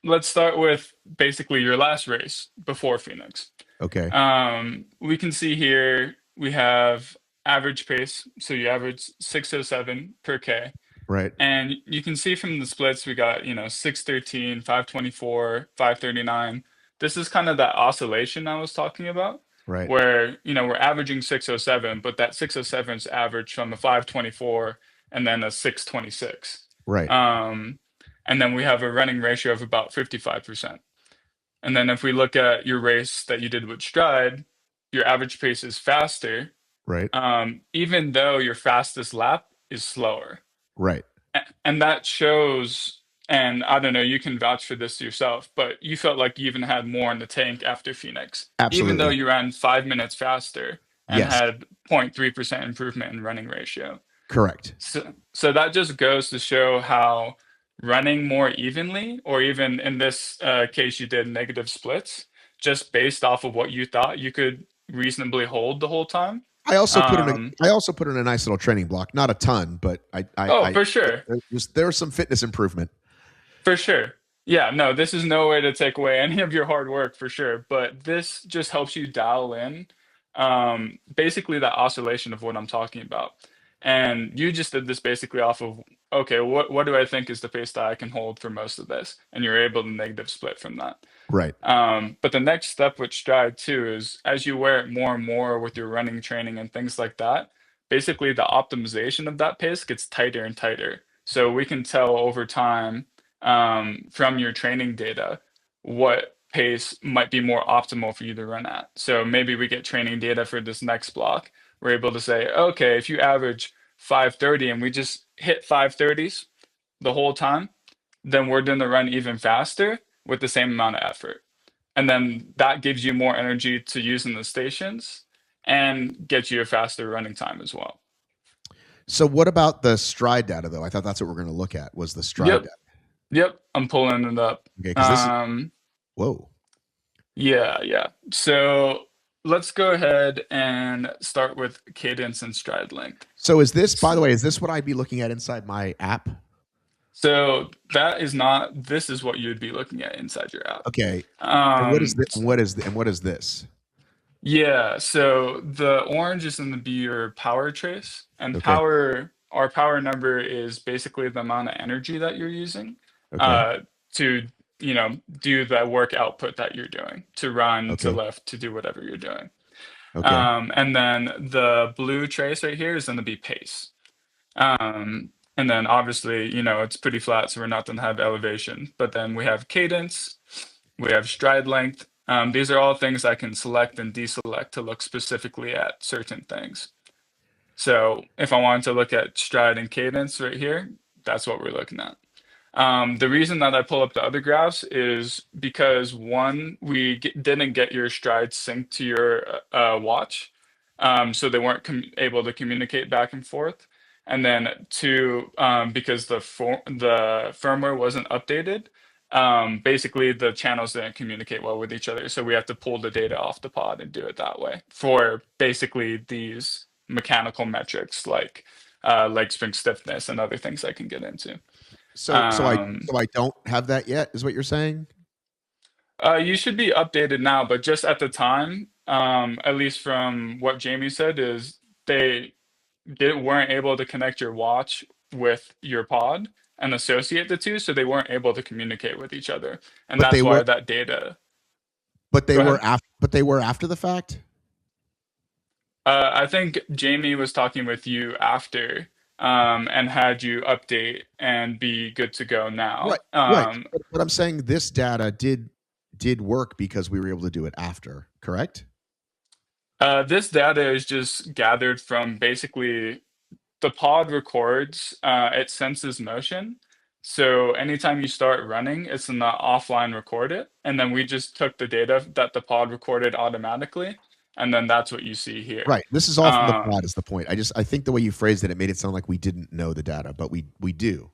let's start with basically your last race before Phoenix. Okay. We can see here we have average pace, so you average 607 per K. Right. And you can see from the splits we got, 613, 524, 539. This is kind of that oscillation I was talking about, Right. where, we're averaging 607, but that 607 is averaged from a 524 and then a 626. Right. Um, and then we have a running ratio of about 55%. And then if we look at your race that you did with Stryd, your average pace is faster, Right. even though your fastest lap is slower. Right. And that shows, and I don't know, you can vouch for this yourself, but you felt like you even had more in the tank after Phoenix, even though Absolutely. you ran 5 minutes faster and Yes. had 0.3% improvement in running ratio. Correct. So that just goes to show how running more evenly, or even in this case, you did negative splits, just based off of what you thought you could reasonably hold the whole time. I also put in a Um, I also put in a nice little training block. Not a ton, but oh, for sure. there's some fitness improvement. For sure. Yeah, no, this is no way to take away any of your hard work for sure, but this just helps you dial in basically that oscillation of what I'm talking about. And you just did this basically off of, okay, what do I think is the pace that I can hold for most of this? And you're able to negative split from that. Right. But the next step with Stride too is as you wear it more and more with your running training and things like that, basically the optimization of that pace gets tighter and tighter. So we can tell over time from your training data what pace might be more optimal for you to run at. So maybe we get training data for this next block. We're able to say, okay, if you average 530 and we just hit 530s the whole time, then we're going to run even faster with the same amount of effort. And then that gives you more energy to use in the stations and get you a faster running time as well. So what about the stride data though? I thought that's what we're going to look at was the stride Yep. data. Yep. I'm pulling it up. Okay, because this is Um, whoa. yeah, yeah. So let's go ahead and start with cadence and stride length. So is this, by S- the way, is this what I'd be looking at inside my app? So that is not, this is what you'd be looking at inside your app. Okay. And what is Um, this? And what is this? Yeah, so the orange is going to be your power trace, and Okay. our power number is basically the amount of energy that you're using Okay. uh, to, do the work output that you're doing, to run, to Okay. lift, to do whatever you're doing. Okay. And then the blue trace right here is going to be pace. And then obviously, it's pretty flat, so we're not going to have elevation. But then we have cadence, we have stride length. These are all things I can select and deselect to look specifically at certain things. So if I wanted to look at stride and cadence right here, that's what we're looking at. The reason that I pull up the other graphs is because one, didn't get your stride synced to your watch, so they weren't able to communicate back and forth. And then two, because the firmware wasn't updated, basically the channels didn't communicate well with each other. So we have to pull the data off the pod and do it that way for basically these mechanical metrics like leg spring stiffness and other things I can get into. So so I Um, so I don't have that yet, is what you're saying? you should be updated now, but just at the time, at least from what Jamie said, is they weren't able to connect your watch with your pod and associate the two, so they weren't able to communicate with each other, and But they that's why were that data. but they Go were ahead. after the fact? I think Jamie was talking with you after, and had you update and be good to go Right. now. Right. But I'm saying this data did work because we were able to do it after, correct? This data is just gathered from basically the pod records, it senses motion. So anytime you start running, it's gonna offline record it. And then we just took the data that the pod recorded automatically. And then that's what you see here. Right. This is all from the pod Um, is the point. I think the way you phrased it, it made it sound like we didn't know the data, but we do.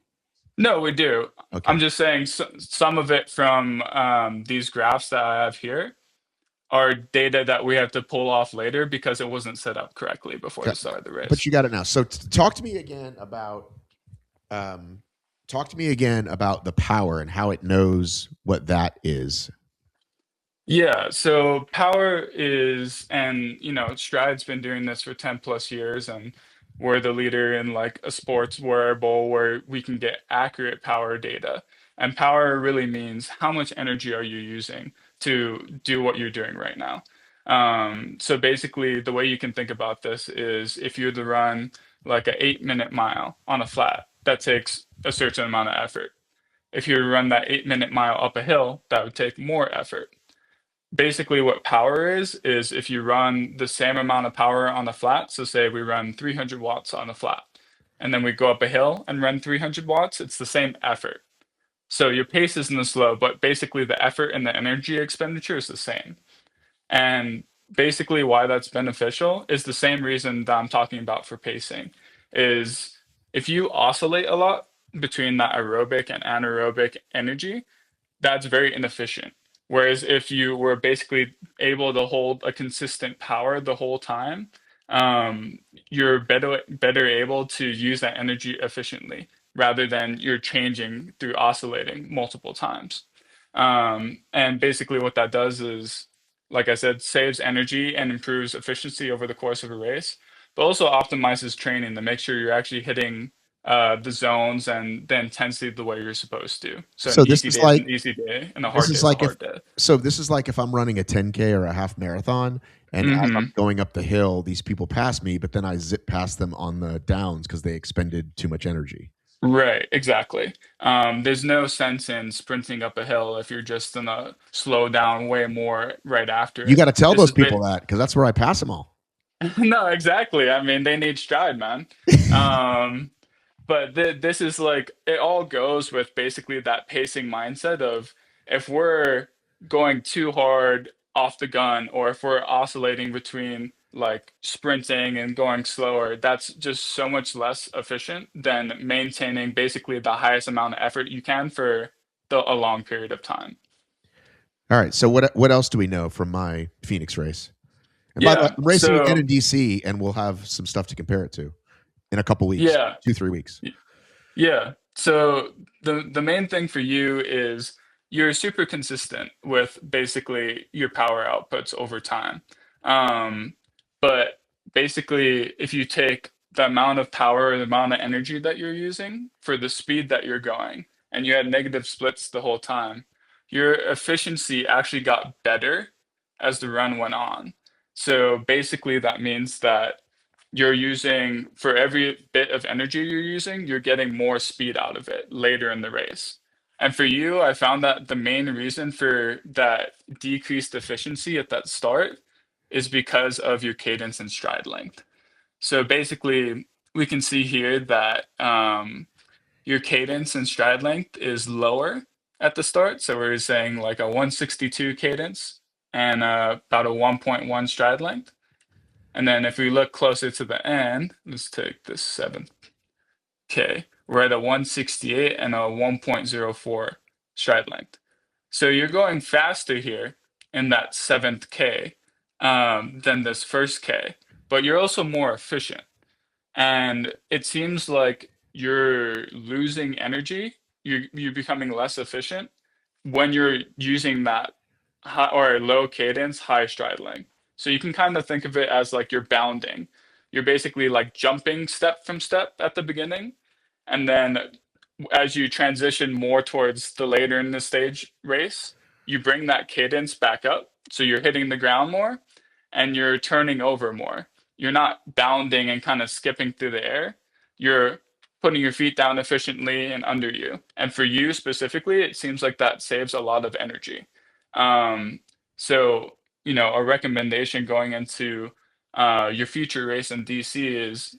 no, we do. I'm Okay. just saying some of it from these graphs that I have here are data that we have to pull off later because it wasn't set up correctly before Okay. the start of the But race. you got it now. So talk to me again about um Talk to me again about the power and how it knows what that is. Yeah, so power is, and Stride's been doing this for 10 plus years, and we're the leader in like a sports wearable where we can get accurate power data. And power really means how much energy are you using to do what you're doing right now. So basically, the way you can think about this is if you were to run like a 8 minute mile on a flat, that takes a certain amount of effort. If you were to run that 8 minute mile up a hill, that would take more effort. Basically what power is if you run the same amount of power on a flat, so say we run 300 watts on a flat, and then we go up a hill and run 300 watts, it's the same effort. So your pace isn't as slow, but basically the effort and the energy expenditure is the same. And basically why that's beneficial is the same reason that I'm talking about for pacing, is if you oscillate a lot between that aerobic and anaerobic energy, that's very inefficient. Whereas if you were basically able to hold a consistent power the whole time, um, you're better able to use that energy efficiently rather than you're changing through oscillating multiple times. And basically what that does is, like I said, saves energy and improves efficiency over the course of a race, but also optimizes training to make sure you're actually hitting the zones and the intensity the way you're supposed to. So an So this easy is day is like an easy day, and a this hard day is is a like if hard day. this is like if I'm running a 10K or a half marathon, and as I'm Hmm. going up the hill, these people pass me, but then I zip past them on the downs because they expended too much energy. Right, exactly. There's no sense in sprinting up a hill if you're just gonna slow down way more right after You it. got to tell This those is bit people that because that's where I pass them all. no, exactly. I mean, they need Stride, man. Um, But this is like it all goes with basically that pacing mindset of if we're going too hard off the gun or if we're oscillating between like sprinting and going slower, that's just so much less efficient than maintaining basically the highest amount of effort you can for a long period of time. All right. So what else do we know from my Phoenix race? And by the way, Yeah. I'm racing again in DC, and we'll have some stuff to compare it to in a couple weeks, Yeah. 2 3 weeks. Yeah. So the main thing for you is you're super consistent with basically your power outputs over time. Um, but basically, if you take the amount of power or the amount of energy that you're using for the speed that you're going, and you had negative splits the whole time, your efficiency actually got better as the run went on. So basically, that means that you're using for every bit of energy you're using, you're getting more speed out of it later in the race. And for you, I found that the main reason for that decreased efficiency at that start is because of your cadence and stride length. So basically, we can see here that your cadence and stride length is lower at the start. So we're saying like a 162 cadence and about a 1.1 stride length. And then if we look closer to the end, let's take this 7K. We're at a 168 and a 1.04 stride length. So you're going faster here in that seventh K than this first K, but you're also more efficient. And it seems like you're losing energy. You're becoming less efficient when you're using that high or low cadence, high stride length. So you can kind of think of it as like you're bounding. You're basically like jumping step from step at the beginning, and then as you transition more towards the later in the stage race, you bring that cadence back up. So you're hitting the ground more and you're turning over more. You're not bounding and kind of skipping through the air. You're putting your feet down efficiently and under you. And for you specifically, it seems like that saves a lot of energy. Um, so, a recommendation going into your future race in DC is,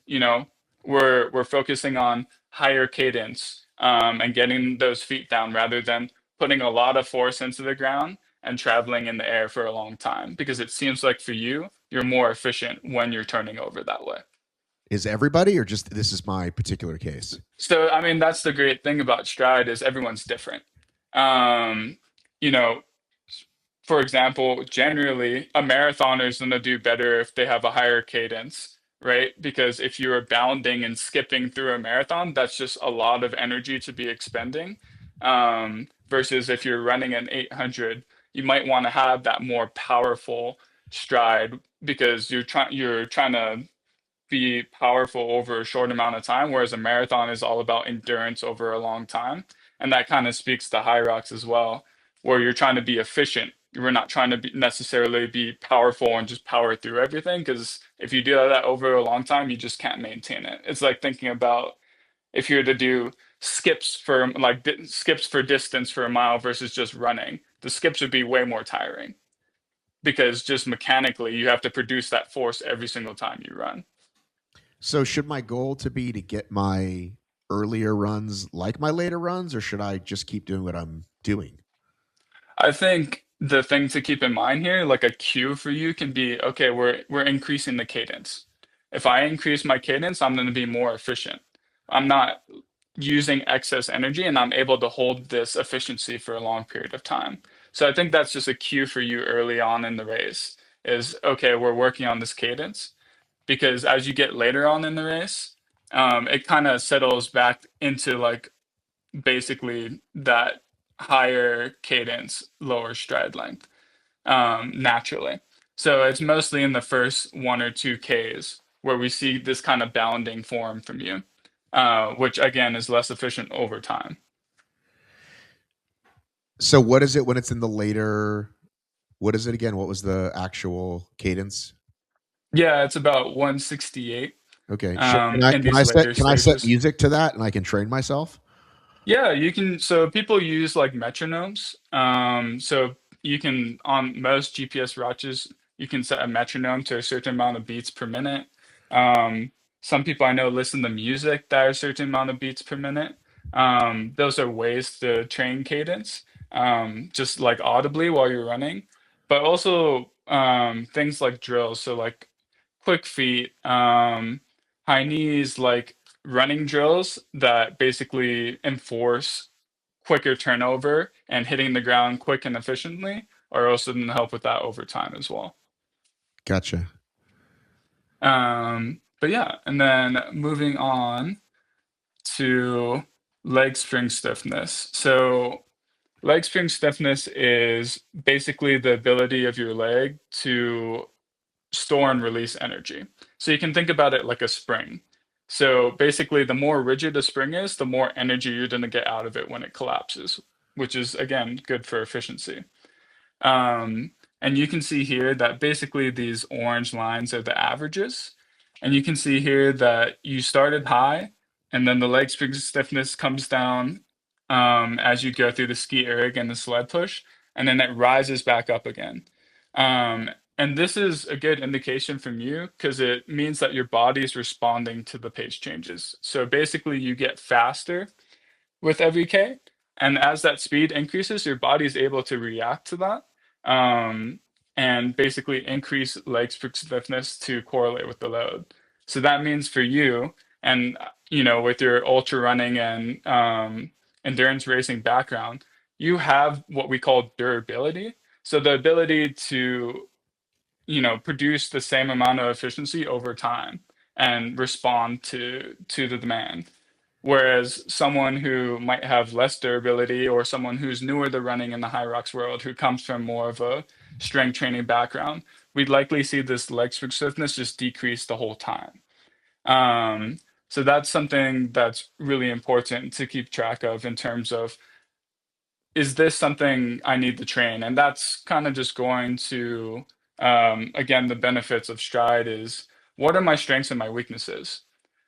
we're focusing on higher cadence and getting those feet down rather than putting a lot of force into the ground and traveling in the air for a long time because it seems like for you, you're more efficient when you're turning over that way. Is everybody, or just this is my particular case? So, I mean, that's the great thing about Stride is everyone's different. Um, you know, for example, generally, a marathoner is going to do better if they have a higher cadence, right? Because if you are bounding and skipping through a marathon, that's just a lot of energy to be expending. Versus if you're running an 800, you might want to have that more powerful stride because you're trying to be powerful over a short amount of time, whereas a marathon is all about endurance over a long time. And that kind of speaks to HYROX as well, where you're trying to be efficient. We're not trying to necessarily be powerful and just power through everything, because if you do that over a long time, you just can't maintain it. It's like thinking about if you were to do skips for distance for a mile versus just running. The skips would be way more tiring because just mechanically you have to produce that force every single time you run. So should my goal to be to get my earlier runs like my later runs, or should I just keep doing what I'm doing? I think the thing to keep in mind here, like a cue for you can be, okay, we're increasing the cadence. If I increase my cadence, I'm going to be more efficient. I'm not using excess energy and I'm able to hold this efficiency for a long period of time. So I think that's just a cue for you early on in the race is, okay, we're working on this cadence because as you get later on in the race, it kind of settles back into like basically that higher cadence, lower stride length naturally. So it's mostly in the first 1 or 2 Ks where we see this kind of bounding form from you, which again is less efficient over time. So what is it when it's in the later? What is it again? What was the actual cadence? Yeah, it's about 168 Okay. Can I in can these I set later can I set stages. music to that and I can train myself? Yeah, you can. So people use like metronomes. So you can on most GPS watches, you can set a metronome to a certain amount of beats per minute. Some people I know listen to music that are a certain amount of beats per minute. Those are ways to train cadence, just like audibly while you're running, but also things like drills. So like quick feet, high knees, like running drills that basically enforce quicker turnover and hitting the ground quick and efficiently are also going to help with that over time as well. Gotcha. But yeah, and then moving on to leg spring stiffness. So leg spring stiffness is basically the ability of your leg to store and release energy. So you can think about it like a spring. So basically, the more rigid a spring is, the more energy you're going to get out of it when it collapses, which is again good for efficiency. And you can see here that basically these orange lines are the averages. And you can see here that you started high, and then the leg spring stiffness comes down as you go through the ski erg and the sled push, and then it rises back up again. Um, and this is a good indication from you because it means that your body is responding to the pace changes. So basically, you get faster with every K. And as that speed increases, your body is able to react to that um, and basically increase leg stiffness to correlate with the load. So that means for you, and with your ultra running and endurance racing background, you have what we call durability. So the ability to, produce the same amount of efficiency over time and respond to the demand. Whereas someone who might have less durability or someone who's newer to running in the high rocks world, who comes from more of a strength training background, we'd likely see this leg stiffness just decrease the whole time. Um, so that's something that's really important to keep track of in terms of, is this something I need to train? And that's kind of just going to, again, the benefits of Stryd is, what are my strengths and my weaknesses?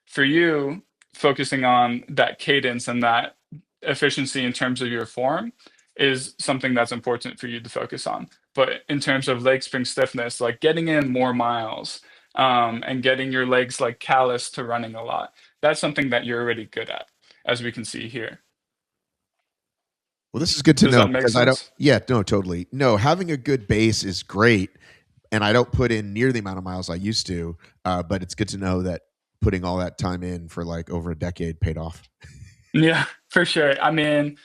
For you, focusing on that cadence and that efficiency in terms of your form is something that's important for you to focus on. But in terms of leg spring stiffness, like getting in more miles and getting your legs like callous to running a lot, that's something that you're already good at, as we can see here. Well, this is good to Does know that make because I don't. sense? Yeah, no, totally. No, having a good base is great, and I don't put in near the amount of miles I used to. But it's good to know that putting all that time in for like over a decade paid off. Yeah, for sure. I mean,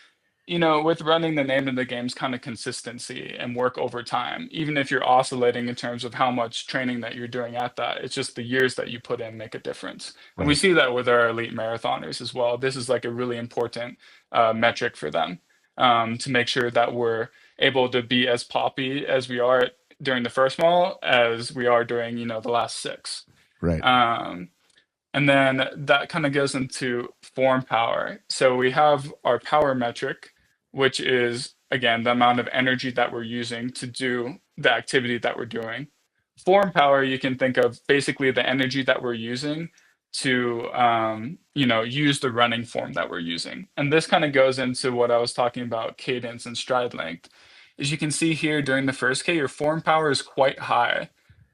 with running, the name of the game is kind of consistency and work over time. Even if you're oscillating in terms of how much training that you're doing at that, it's just the years that you put in make a difference. And we Right. see that with our elite marathoners as well. This is like a really important metric for them, to make sure that we're able to be as poppy as we are during the first mile as we are during, the last six. Right. Um, and then that kind of goes into form power. So we have our power metric, which is, again, the amount of energy that we're using to do the activity that we're doing. Form power, you can think of basically the energy that we're using to, use the running form that we're using. And this kind of goes into what I was talking about, cadence and stride length. As you can see here during the first K, your form power is quite high,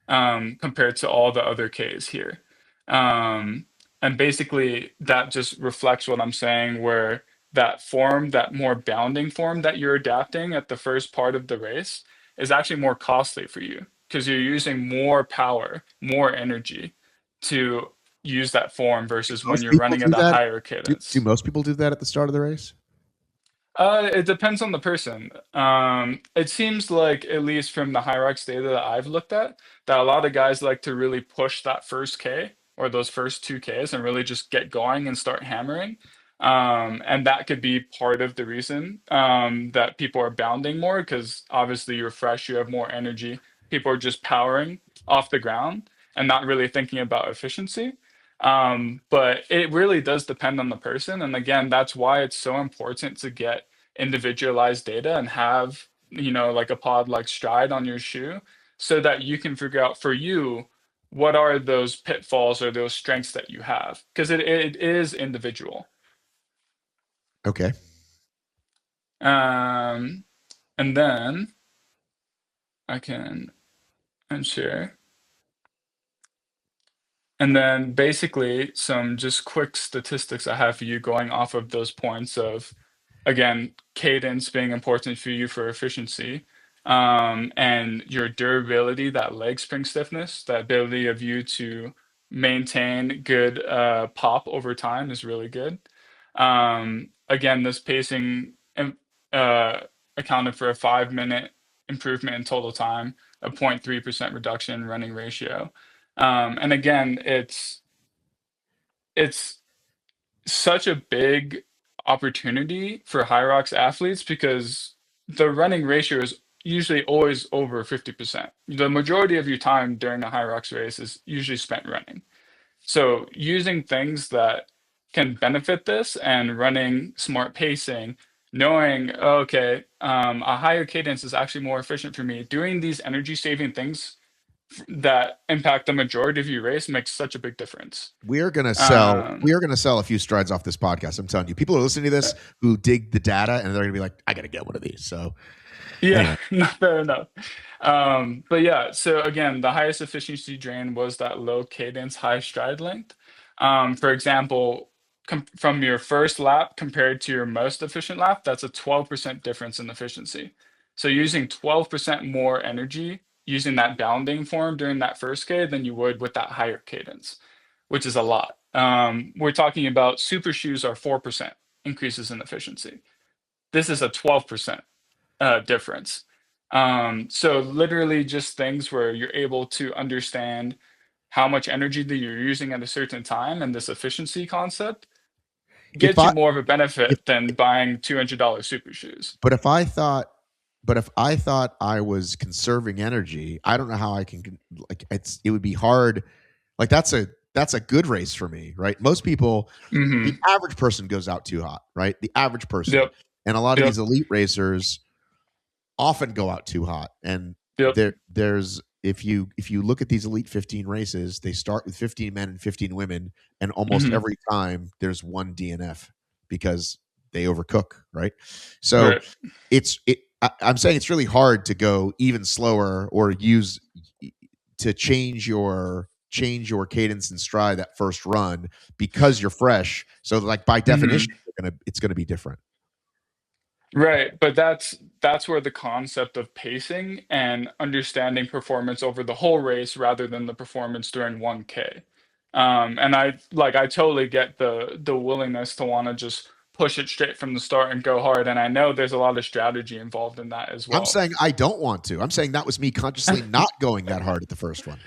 compared to all the other Ks here. Um, and basically, that just reflects what I'm saying, where that form, that more bounding form that you're adapting at the first part of the race, is actually more costly for you because you're using more power, more energy to use that form versus when Most you're people running do at a that. higher Do cadence. most people do that at the start of the race? It depends on the person. It seems like, at least from the HYROX data that I've looked at, that a lot of guys like to really push that first K or those first 2Ks and really just get going and start hammering. And that could be part of the reason that people are bounding more because obviously you're fresh, you have more energy. People are just powering off the ground and not really thinking about efficiency. But it really does depend on the person. And again, that's why it's so important to get individualized data and have, like a pod like Stryd on your shoe so that you can figure out for you what are those pitfalls or those strengths that you have because it is individual. Okay. Um, and then I can unshare. And then basically some just quick statistics I have for you going off of those points of, again, cadence being important for you for efficiency, and your durability, that leg spring stiffness, that ability of you to maintain good pop over time is really good. Again, this pacing uh, accounted for a 5-minute improvement in total time, a 0.3% reduction in running ratio. And again, it's such a big opportunity for HYROX athletes because the running ratio is usually always over 50%. The majority of your time during a HYROX race is usually spent running. So using things that can benefit this and running smart pacing, knowing, "Oh, okay, a higher cadence is actually more efficient for me. Doing these energy saving things that impact the majority of your race makes such a big difference." We are gonna sell. We Um, are gonna sell a few strides off this podcast. I'm telling you, people are listening to this who dig the data, and they're gonna be like, "I gotta get one of these." So Yeah, anyway, no, fair enough. But yeah, so again, the highest efficiency drain was that low cadence, high stride length. For example, from your first lap compared to your most efficient lap, that's a 12% difference in efficiency. So using 12% more energy using that bounding form during that first K than you would with that higher cadence, which is a lot. We're talking about super shoes are 4% increases in efficiency. This is a 12% difference. So literally just things where you're able to understand how much energy that you're using at a certain time and this efficiency concept if gets you I more of a if benefit than buying $200 super shoes. but if I thought if I thought I was conserving energy, I don't know how I can like it would be hard. Like that's a good race for me, right? Most people, the Hmm. average person goes out too hot, right? The average person, Yep. and a lot of Yep. these elite racers often go out too hot. And Yep. there's if you look at these elite 15 races, they start with 15 men and 15 women, and almost Hmm. every time there's one DNF because they overcook, right? So Right. I'm saying it's really hard to go even slower or use to change your cadence and stride that first run because you're fresh. So like by definition, Hmm. it's gonna be different. Right, but that's where the concept of pacing and understanding performance over the whole race rather than the performance during 1K. And I totally get the willingness to want to just push it straight from the start and go hard. And I know there's a lot of strategy involved in that as I'm well. saying I don't want to. I'm saying that was me consciously not going that hard at the first one.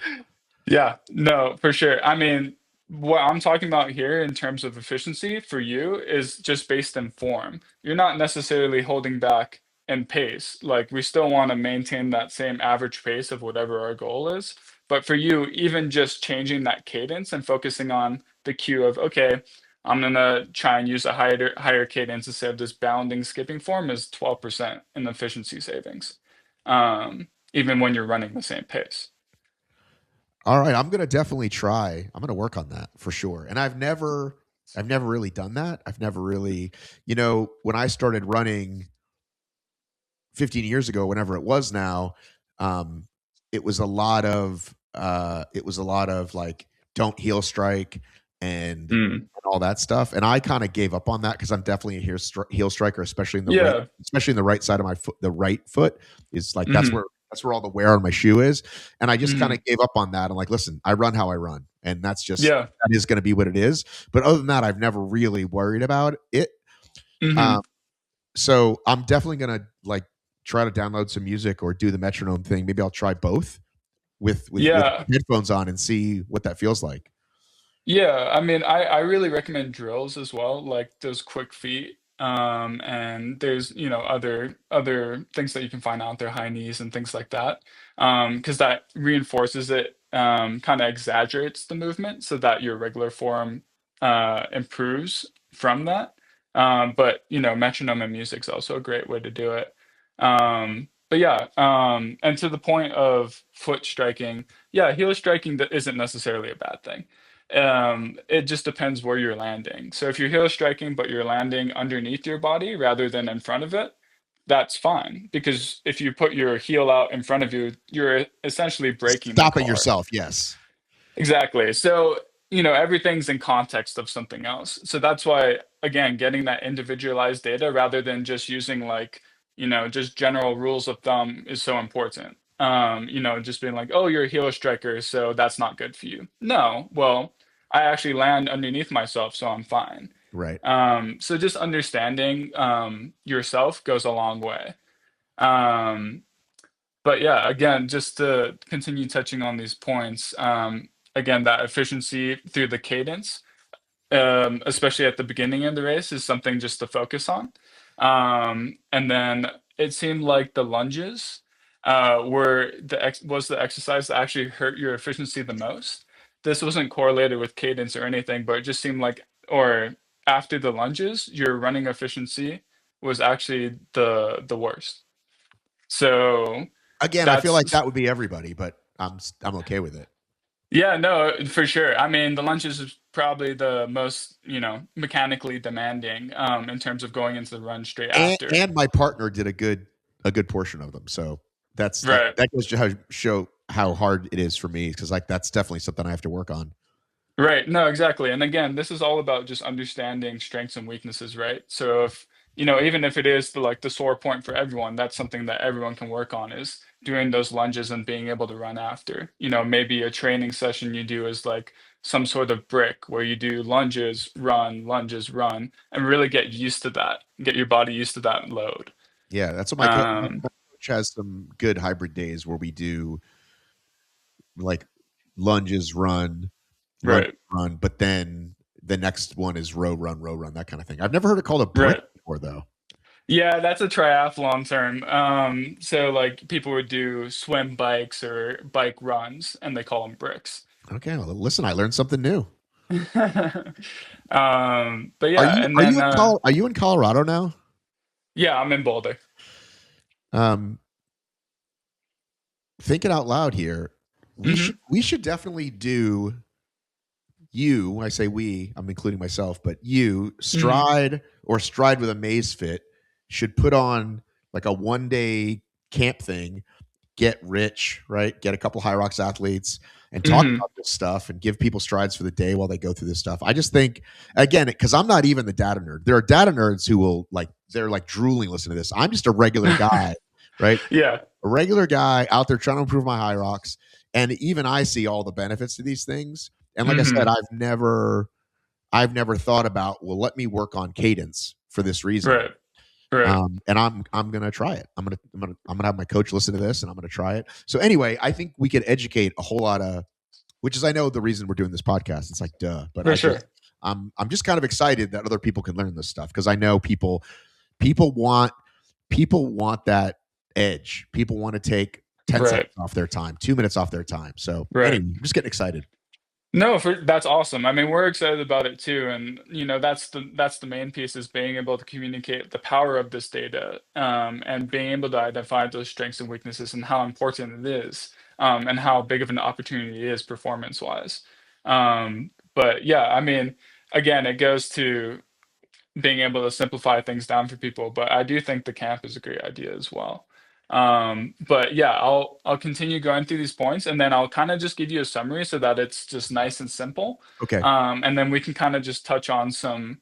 Yeah, no, for sure. I mean, what I'm talking about here in terms of efficiency for you is just based in form. You're not necessarily holding back in pace. Like, we still want to maintain that same average pace of whatever our goal is. But for you, even just changing that cadence and focusing on the cue of, okay, I'm gonna try and use a higher cadence instead of this bounding skipping form is 12% in efficiency savings. Even when you're running the same pace. All right, I'm gonna definitely try. I'm gonna work on that for sure. And I've never really done that. I've never really, when I started running 15 years ago, whenever it was now, um, it was a lot of like don't heel strike and Mm. all that stuff. And I kind of gave up on that because I'm definitely a heel striker, Yeah. especially in the right side of my foot. The right foot is like Mhm. that's where all the wear on my shoe is. And I just kind Mhm. of gave up on that. I'm like, listen, I run how I run, and Yeah. that is going to be what it is. But other than that, I've never really worried about it. Um, Mhm. so I'm definitely gonna like try to download some music or do the metronome thing. Maybe I'll try both with Yeah. headphones on and see what that feels like. Yeah, I mean, I really recommend drills as well, like those quick feet. And there's, other things that you can find out there, high knees and things like that. Because that reinforces it, kind of exaggerates the movement so that your regular form improves from that. But metronome and music's also a great way to do it. But yeah, and to the point of foot striking, yeah, heel striking that isn't necessarily a bad thing. It just depends where you're landing. So if you're heel striking, but you're landing underneath your body rather than in front of it, that's fine. Because if you put your heel out in front of you, you're essentially braking the Stopping car. yourself, yes. Exactly. So, everything's in context of something else. So that's why, again, getting that individualized data rather than just using like, just general rules of thumb is so important. Just being like, oh, you're a heel striker, so that's not good for you. No, well, I actually land underneath myself, so I'm fine. Right. So just understanding yourself goes a long way. Um, but yeah, again, just to continue touching on these points, again, that efficiency through the cadence, especially at the beginning of the race, is something just to focus on. And then it seemed like the lunges was the exercise that actually hurt your efficiency the most. This wasn't correlated with cadence or anything, but it just seemed like, or after the lunges, your running efficiency was actually the worst. So Again, I feel like that's that would be everybody, but I'm okay with it. yeah, no, for sure. I mean, the lunches is probably the most, mechanically demanding in terms of going into the run straight after. And my partner did a good portion of them. So Right. that goes to show how hard it is for me because like that's definitely something I have to work on. Right. No, exactly. And again, this is all about just understanding strengths and weaknesses, right? So if, even if it is the sore point for everyone, that's something that everyone can work on is doing those lunges and being able to run after. Maybe a training session you do is like some sort of brick where you do lunges, run, and really get used to that, get your body used to that load. Yeah, that's what my Um, coach has some good hybrid days where we do like lunges, lunge, right, run, but then the next one is row, run, that kind of thing. I've never heard it called a brick right. before though. Yeah, that's a triathlon term. So like people would do swim bikes or bike runs, and they call them bricks. Okay, well, listen, I learned something new. But yeah, and then Are you in Colorado now? yeah, I'm in Boulder. Um, thinking out loud here, Hmm. we should definitely do you. When I say we, I'm including myself, but you Hmm. Stride with a maze fit should put on like a 1 day camp thing, get rich, right? Get a couple HYROX athletes and talk Hmm. about this stuff and give people strides for the day while they go through this stuff. I just think, again, because I'm not even the data nerd. There are data nerds who will they're like drooling listening to this. I'm just a regular guy, right? Yeah. A regular guy out there trying to improve my HYROX. And even I see all the benefits to these things. And like I said, Hmm. I've never thought about, well, let me work on cadence for this reason. Right. Right. And I'm gonna try it. I'm gonna have my coach listen to this, and I'm gonna try it. So anyway, I think we could educate a whole lot of, which is I know the reason we're doing this podcast. It's like duh, but For sure. I'm just kind of excited that other people can learn this stuff because I know people want people want that edge. People want to take 10 Right. seconds off their time, 2 minutes off their time. So Right. anyway, I'm just getting excited. No, that's awesome. I mean, we're excited about it too, and that's the main piece is being able to communicate the power of this data, and being able to identify those strengths and weaknesses and how important it is, and how big of an opportunity it is performance-wise. But yeah, I mean, again, it goes to being able to simplify things down for people. But I do think the camp is a great idea as well. But yeah, I'll continue going through these points, and then I'll kind of just give you a summary so that it's just nice and simple. Okay. And then we can kind of just touch on some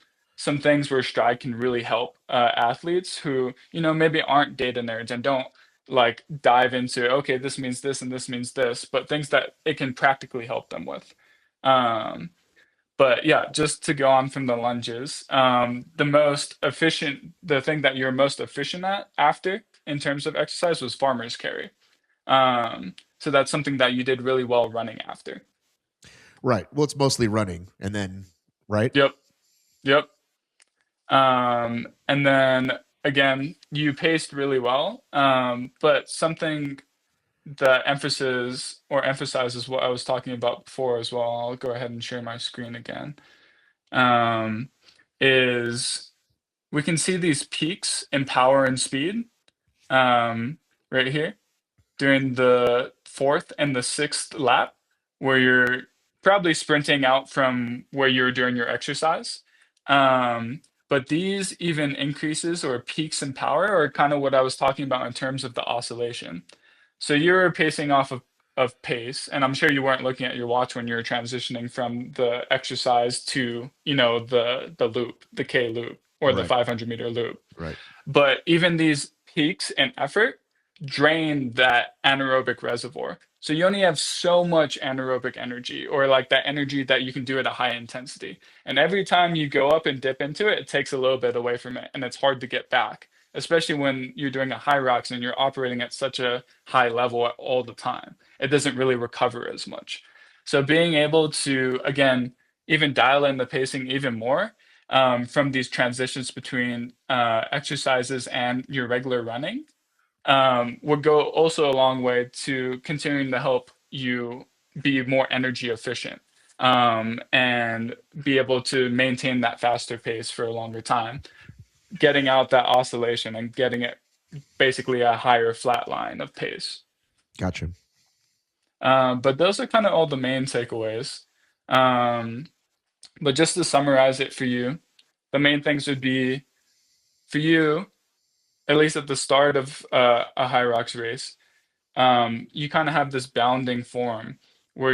things where Stride can really help athletes who maybe aren't data nerds and don't like dive into okay, this means this and this means this, but things that it can practically help them with. Um, but yeah, just to go on from the lunges, the thing that you're most efficient at after in terms of exercise was farmer's carry. So that's something that you did really well running after. Right. Well, it's mostly running, and then right. Yep, yep. And then again, you paced really well. But something that emphasizes what I was talking about before as well. I'll go ahead and share my screen again. Um, is we can see these peaks in power and speed um, right here during the fourth and the sixth lap, where you're probably sprinting out from where you were doing your exercise. But these even increases or peaks in power are kind of what I was talking about in terms of the oscillation. So you're pacing off of pace, and I'm sure you weren't looking at your watch when you were transitioning from the exercise to, the loop, the K loop or the Right. 500-meter loop. Right. But even these peaks in effort drain that anaerobic reservoir. So you only have so much anaerobic energy or like that energy that you can do at a high intensity. And every time you go up and dip into it, it takes a little bit away from it and it's hard to get back, especially when you're doing a HYROX and you're operating at such a high level all the time. It doesn't really recover as much. So being able to, again, even dial in the pacing even more from these transitions between exercises and your regular running would go also a long way to continuing to help you be more energy efficient and be able to maintain that faster pace for a longer time, getting out that oscillation and getting it basically a higher flat line of pace. Gotcha. But those are kind of all the main takeaways. Um, but just to summarize it for you, the main things would be for you, at least at the start of a high rocks race, you kind of have this bounding form where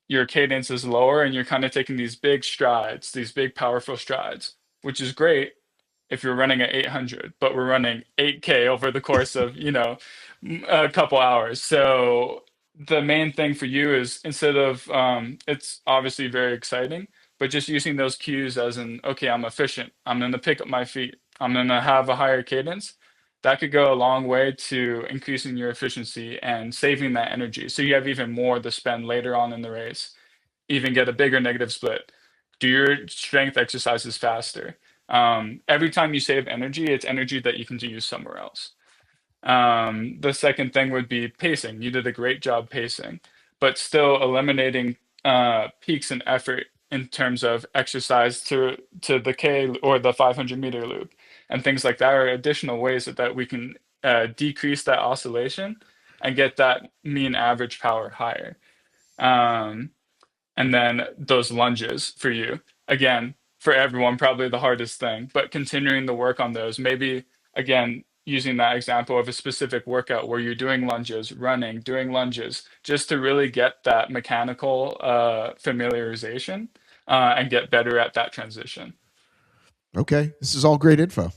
your cadence is lower and you're kind of taking these big strides, these big powerful strides, which is great if you're running at 800, but we're running 8K over the course of, a couple hours. So the main thing for you is instead of, it's obviously very exciting, but just using those cues as in, okay, I'm efficient. I'm going to pick up my feet. I'm going to have a higher cadence. That could go a long way to increasing your efficiency and saving that energy. So you have even more to spend later on in the race, even get a bigger negative split, do your strength exercises faster. Every time you save energy, it's energy that you can use somewhere else. The second thing would be pacing. You did a great job pacing, but still eliminating peaks in effort in terms of exercise to the K or the 500-meter loop and things like that are additional ways that we can decrease that oscillation and get that mean average power higher. Um, and then those lunges for you, again, for everyone, probably the hardest thing, but continuing to work on those. Maybe, again, using that example of a specific workout where you're doing lunges, running, doing lunges, just to really get that mechanical familiarization and get better at that transition. Okay. This is all great info.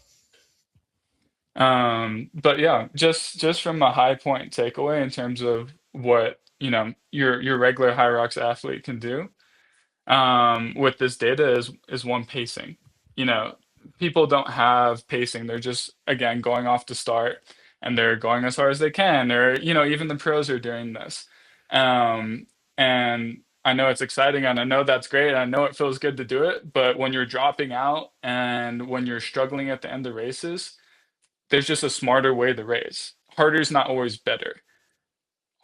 But yeah, just from a high point takeaway in terms of what your regular high rocks athlete can do with this data is one pacing. You know, people don't have pacing. They're just, again, going off to start and they're going as hard as they can. Or, even the pros are doing this. Um, and I know it's exciting and I know that's great. I know it feels good to do it. But when you're dropping out and when you're struggling at the end of races, there's just a smarter way to race. Harder is not always better.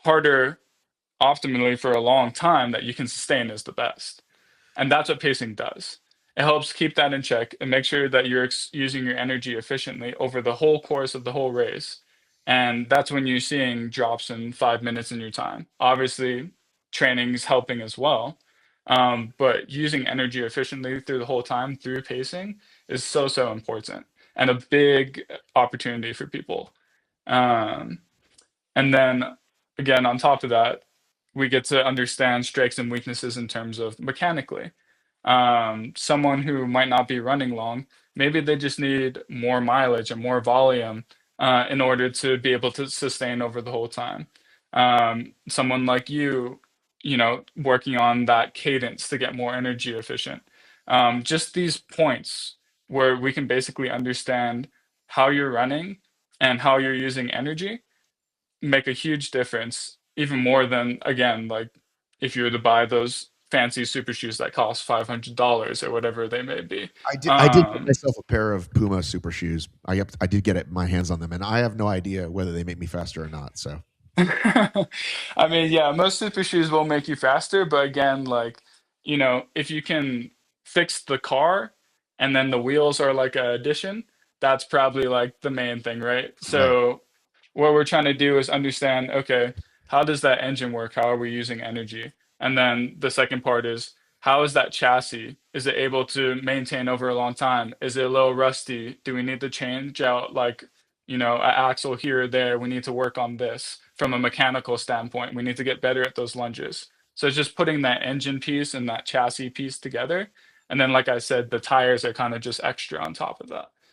Harder, optimally for a long time that you can sustain is the best. And that's what pacing does. It helps keep that in check and make sure that you're using your energy efficiently over the whole course of the whole race. And that's when you're seeing drops in 5 minutes in your time. Obviously, training's helping as well. But using energy efficiently through the whole time through pacing is so, so important and a big opportunity for people. Um, and then again, on top of that, we get to understand strengths and weaknesses in terms of mechanically. Someone who might not be running long, maybe they just need more mileage and more volume in order to be able to sustain over the whole time. Someone like working on that cadence to get more energy efficient. Just these points where we can basically understand how you're running and how you're using energy make a huge difference, even more than, again, like if you were to buy those fancy super shoes that cost $500 or whatever they may be. I did get Um, myself a pair of Puma super shoes. I did get my hands on them, and I have no idea whether they make me faster or not. So I mean, yeah, most super shoes will make you faster, but again, like, if you can fix the car and then the wheels are like a addition, that's probably like the main thing, right? right, So what we're trying to do is understand, okay, how does that engine work? How are we using energy? And then the second part is how is that chassis? Is it able to maintain over a long time? Is it a little rusty? Do we need to change out like an axle here or there? We need to work on this from a mechanical standpoint. We need to get better at those lunges. So it's just putting that engine piece and that chassis piece together. And then, like I said, the tires are kind of just extra on top of that.